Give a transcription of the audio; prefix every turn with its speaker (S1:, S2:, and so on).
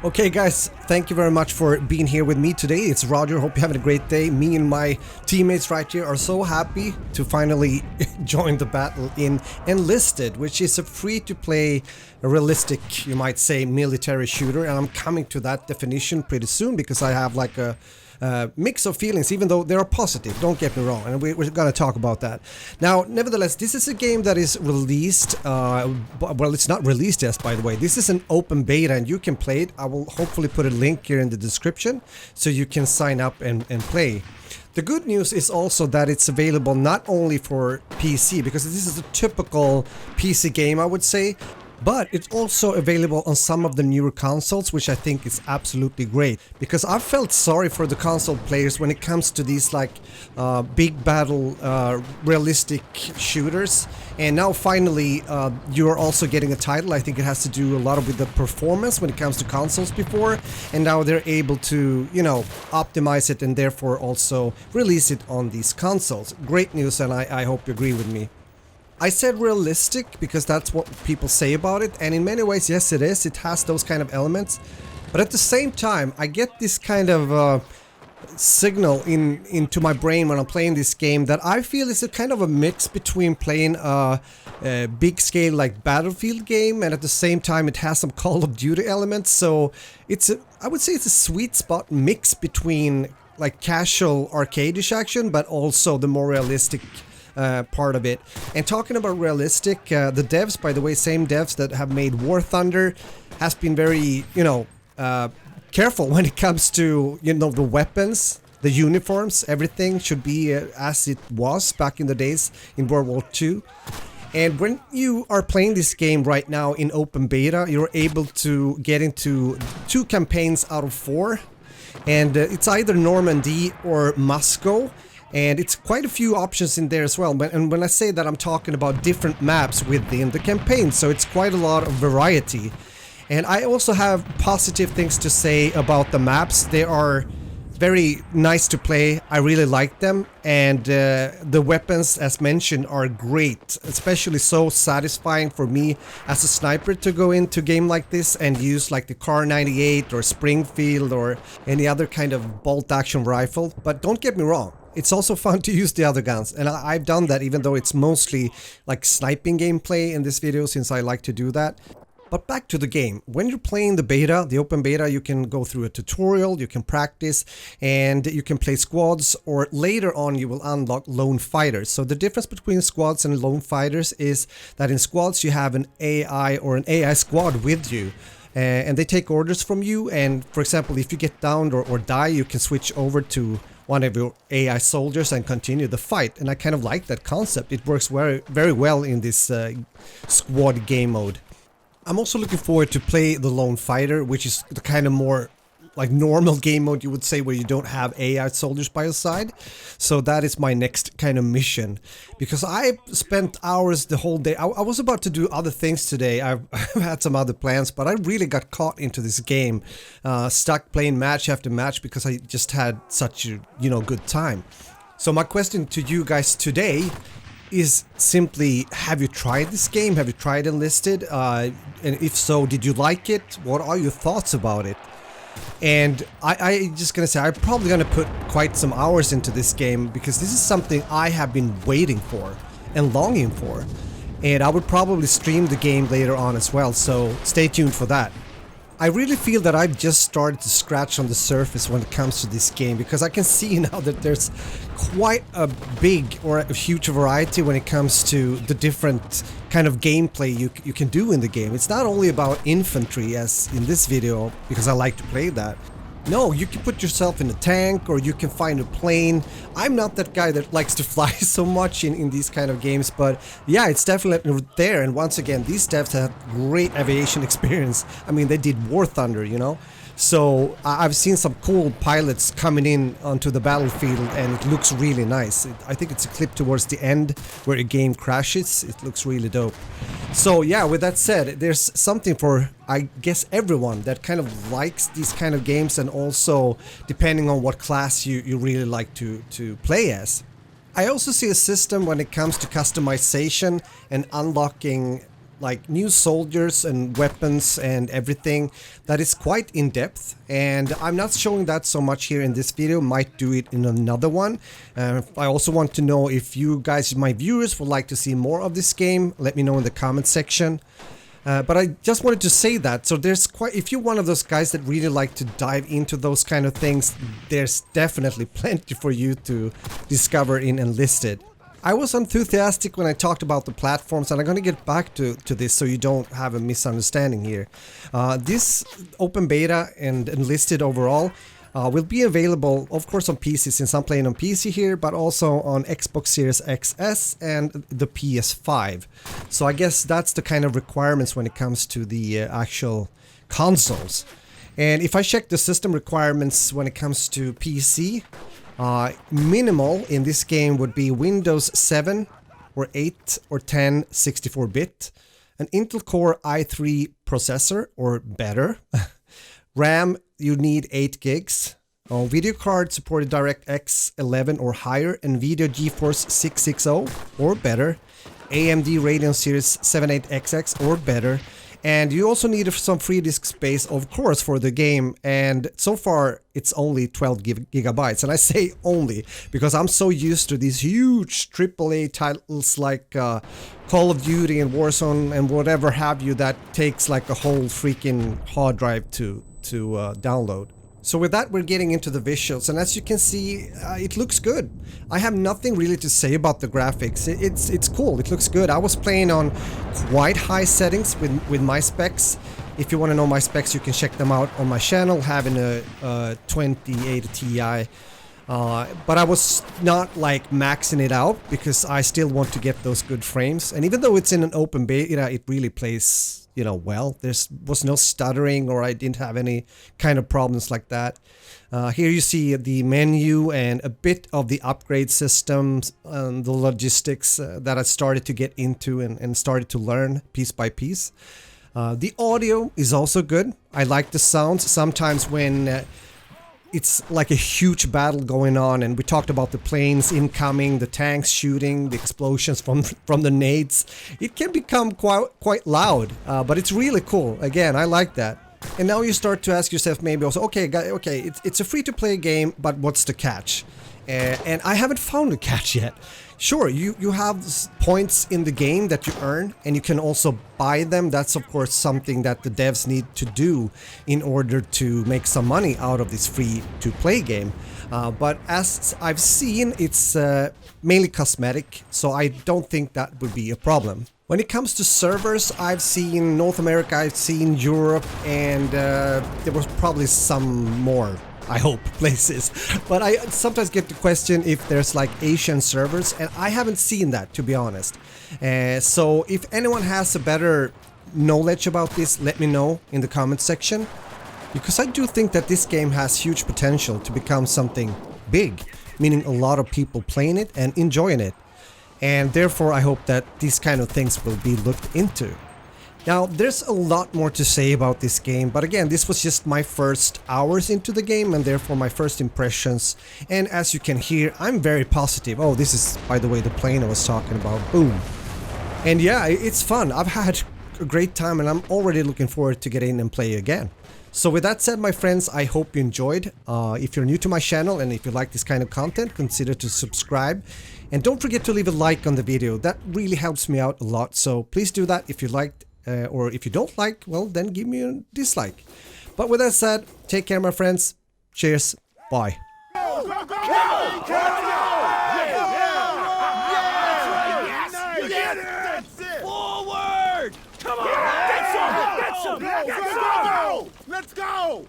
S1: Okay guys, thank you very much for being here with me today. It's Roger, hope you're having a great day. Me and my teammates right here are so happy to finally join the battle in Enlisted, which is a free-to-play, realistic, you might say, military shooter. And I'm coming to that definition pretty soon because I have like a mix of feelings, even though they are positive, don't get me wrong, and we're gonna talk about that. Now, nevertheless, this is a game that is released, well, it's not released yet, by the way. This is an open beta and you can play it. I will hopefully put a link here in the description so you can sign up and play. The good news is also that it's available not only for PC, because this is a typical PC game, I would say, but it's also available on some of the newer consoles, which I think is absolutely great. Because I've felt sorry for the console players when it comes to these like big battle realistic shooters. And now finally you're also getting a title. I think it has to do a lot with the performance when it comes to consoles before. And now they're able to, you know, optimize it and therefore also release it on these consoles. Great news, and I hope you agree with me. I said realistic because that's what people say about it, and in many ways, yes, it is. It has those kind of elements, but at the same time, I get this kind of signal into my brain when I'm playing this game that I feel is a kind of a mix between playing a big scale like Battlefield game, and at the same time it has some Call of Duty elements. So it's I would say it's a sweet spot mix between like casual arcade-ish action, but also the more realistic part of it. And talking about realistic, the devs, by the way, same devs that have made Warthunder, has been very, you know, careful when it comes to, you know, the weapons, the uniforms, everything should be as it was back in the days in World War II. And when you are playing this game right now in open beta, you're able to get into 2 campaigns out of 4. And it's either Normandy or Moscow. And it's quite a few options in there as well. And when I say that, I'm talking about different maps within the campaign. So it's quite a lot of variety. And I also have positive things to say about the maps. They are very nice to play. I really like them. And the weapons, as mentioned, are great. Especially so satisfying for me as a sniper to go into a game like this and use like the Car 98 or Springfield or any other kind of bolt action rifle. But don't get me wrong, it's also fun to use the other guns, and I've done that even though it's mostly like sniping gameplay in this video, since I like to do that. But back to the game. When you're playing the beta, the open beta, you can go through a tutorial, you can practice, and you can play squads, or later on you will unlock lone fighters. So the difference between squads and lone fighters is that in squads you have an AI or an AI squad with you. And they take orders from you, and for example, if you get downed or die, you can switch over to one of your AI soldiers and continue the fight. And I kind of like that concept. It works very, very well in this squad game mode. I'm also looking forward to play the lone fighter, which is the kind of more like normal game mode, you would say, where you don't have AI soldiers by your side. So that is my next kind of mission, because I spent hours the whole day. I was about to do other things today. I've had some other plans, but I really got caught into this game, stuck playing match after match because I just had such a, you know, good time. So my question to you guys today is simply, have you tried this game? Have you tried Enlisted? And if so, did you like it? What are your thoughts about it? And I just gonna say, I'm probably gonna put quite some hours into this game, because this is something I have been waiting for and longing for. And I would probably stream the game later on as well, so stay tuned for that. I really feel that I've just started to scratch on the surface when it comes to this game, because I can see now that there's quite a big or a huge variety when it comes to the different kind of gameplay you can do in the game. It's not only about infantry as in this video, because I like to play that. No, you can put yourself in a tank, or you can find a plane. I'm not that guy that likes to fly so much in these kind of games, but yeah, it's definitely there. And once again, these devs have great aviation experience. I mean, they did Warthunder, you know? So I've seen some cool pilots coming in onto the battlefield, and it looks really nice. I think it's a clip towards the end where a game crashes. It looks really dope. So yeah, with that said, there's something for, I guess, everyone that kind of likes these kind of games, and also depending on what class you really like to play as. I also see a system when it comes to customization and unlocking like new soldiers and weapons and everything that is quite in depth, and I'm not showing that so much here in this video. Might do it in another one. I also want to know if you guys, my viewers, would like to see more of this game. Let me know in the comment section. But I just wanted to say that, so there's quite, if you're one of those guys that really like to dive into those kind of things, there's definitely plenty for you to discover in Enlisted. I was enthusiastic when I talked about the platforms, and I'm going to get back to this so you don't have a misunderstanding here. This open beta and Enlisted overall will be available, of course, on PC, since I'm playing on PC here, but also on Xbox Series XS and the PS5. So I guess that's the kind of requirements when it comes to the actual consoles. And if I check the system requirements when it comes to PC, minimal in this game would be Windows 7 or 8 or 10 64-bit, an Intel Core i3 processor or better, RAM you need 8 gigs, video card supported DirectX 11 or higher, NVIDIA GeForce 660 or better, AMD Radeon Series 78XX or better, and you also need some free disk space, of course, for the game, and so far it's only 12 gigabytes, and I say only because I'm so used to these huge AAA titles like Call of Duty and Warzone and whatever have you that takes like a whole freaking hard drive to download. So with that, we're getting into the visuals, and as you can see, it looks good. I have nothing really to say about the graphics. It's cool, it looks good. I was playing on quite high settings with my specs. If you want to know my specs, you can check them out on my channel, having a 2080 Ti. But I was not like maxing it out because I still want to get those good frames. And even though it's in an open beta, it really plays, you know, well. There was no stuttering, or I didn't have any kind of problems like that. Here you see the menu and a bit of the upgrade systems and the logistics that I started to get into and started to learn piece by piece. The audio is also good. I like the sounds. Sometimes when it's like a huge battle going on, and we talked about the planes incoming, the tanks shooting, the explosions from the nades. It can become quite loud, but it's really cool. Again, I like that. And now you start to ask yourself maybe also, okay, it's a free-to-play game, but what's the catch? And I haven't found a catch yet. Sure, you have points in the game that you earn, and you can also buy them. That's of course something that the devs need to do in order to make some money out of this free-to-play game. But as I've seen, it's mainly cosmetic, so I don't think that would be a problem. When it comes to servers, I've seen North America, I've seen Europe, and there was probably some more, I hope, places. But I sometimes get the question if there's like Asian servers, and I haven't seen that, to be honest. So if anyone has a better knowledge about this, let me know in the comment section. Because I do think that this game has huge potential to become something big, meaning a lot of people playing it and enjoying it. And therefore I hope that these kind of things will be looked into. Now, there's a lot more to say about this game, but again, this was just my first hours into the game and therefore my first impressions. And as you can hear, I'm very positive. Oh, this is, by the way, the plane I was talking about. Boom. And yeah, it's fun. I've had a great time and I'm already looking forward to get in and play again. So with that said, my friends, I hope you enjoyed. If you're new to my channel and if you like this kind of content, consider to subscribe. And don't forget to leave a like on the video. That really helps me out a lot. So please do that if you liked. Or if you don't like, well, then give me a dislike. But with that said, take care, my friends. Cheers. Bye.
S2: Go, go, go, go! That's it! Forward! Come on! That's all! Let's go!